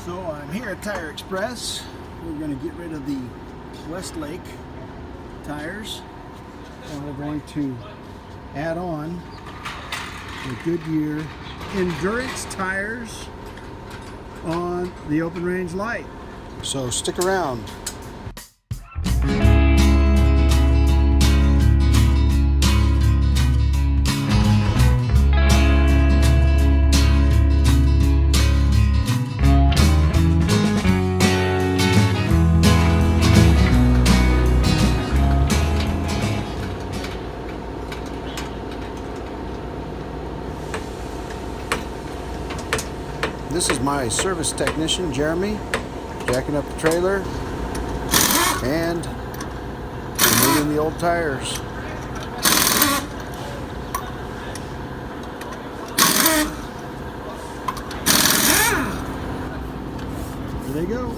So I'm here at Tire Express. We're going to get rid of the Westlake tires and we're going to add on the Goodyear endurance tires on the open range light. So stick around. This is my service technician, Jeremy, jacking up the trailer and removing the old tires. There they go.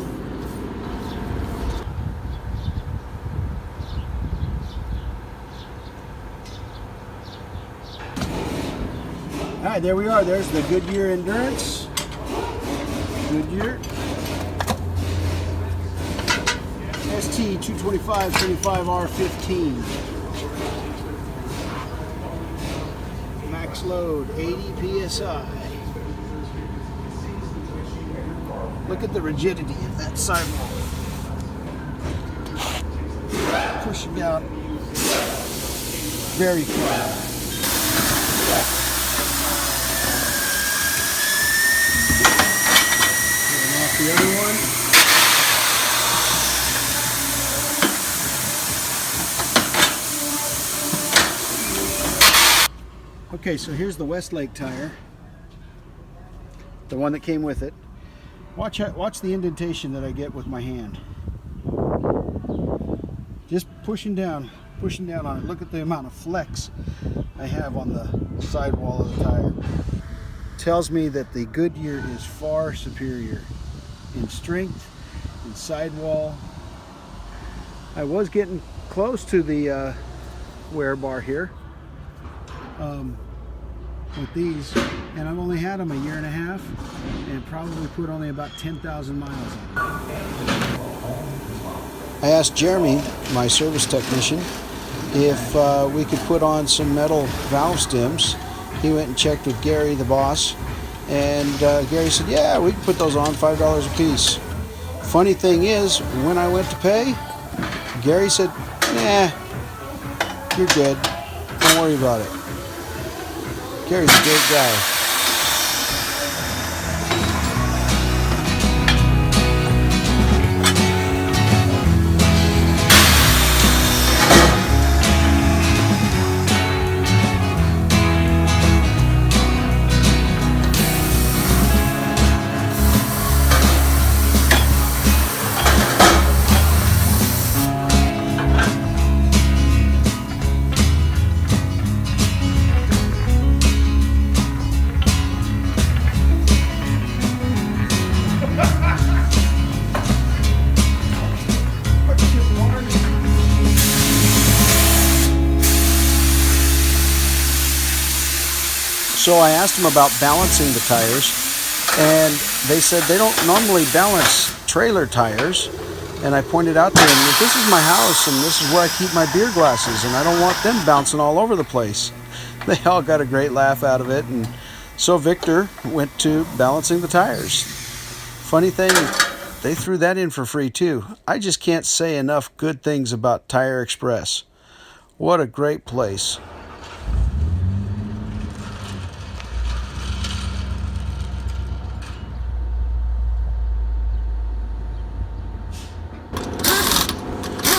All right, there we are. There's the Goodyear Endurance. Goodyear ST225/75R15 max load 80 psi. Look at the rigidity of that sidewall, pushing out very far. The other one. Okay, so here's the Westlake tire, the one that came with it. Watch the indentation that I get with my hand. Just pushing down on it. Look at the amount of flex I have on the sidewall of the tire. Tells me that the Goodyear is far superior in strength, in sidewall. I was getting close to the wear bar here with these, and I've only had them a year and a half and probably put only about 10,000 miles on them. I asked Jeremy, my service technician, if we could put on some metal valve stems. He went and checked with Gary, the boss, and Gary said, yeah, we can put those on, $5 a piece. Funny thing is, when I went to pay, Gary said, nah, you're good. Don't worry about it. Gary's a great guy. So I asked them about balancing the tires, and they said they don't normally balance trailer tires. And I pointed out to them that this is my house and this is where I keep my beer glasses, and I don't want them bouncing all over the place. They all got a great laugh out of it, and so Victor went to balancing the tires. Funny thing, they threw that in for free too. I just can't say enough good things about Tire Express. What a great place.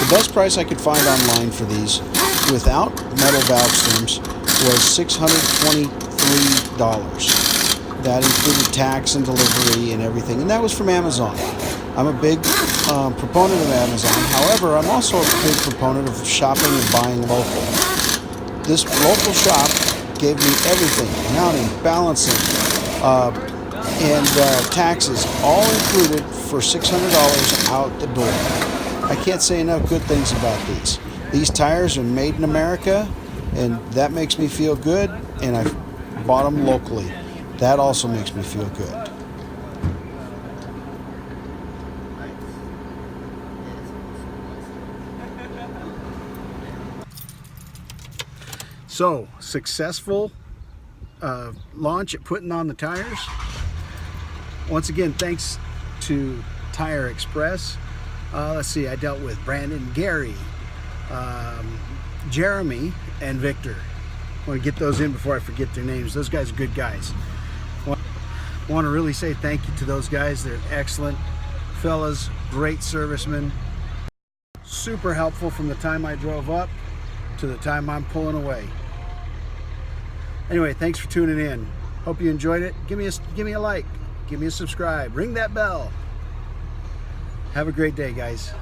The best price I could find online for these, without metal valve stems, was $623. That included tax and delivery and everything, and that was from Amazon. I'm a big proponent of Amazon. However, I'm also a big proponent of shopping and buying local. This local shop gave me everything: mounting, balancing, and taxes, all included for $600 out the door. I can't say enough good things about these. These tires are made in America, and that makes me feel good, and I bought them locally. That also makes me feel good. So, successful launch at putting on the tires. Once again, thanks to Tire Express. Let's see, I dealt with Brandon, Gary, Jeremy, and Victor. I want to get those in before I forget their names. Those guys are good guys. I want to really say thank you to those guys. They're excellent fellas, great servicemen. Super helpful from the time I drove up to the time I'm pulling away. Anyway, thanks for tuning in. Hope you enjoyed it. Give me a like, give me a subscribe, ring that bell. Have a great day, guys.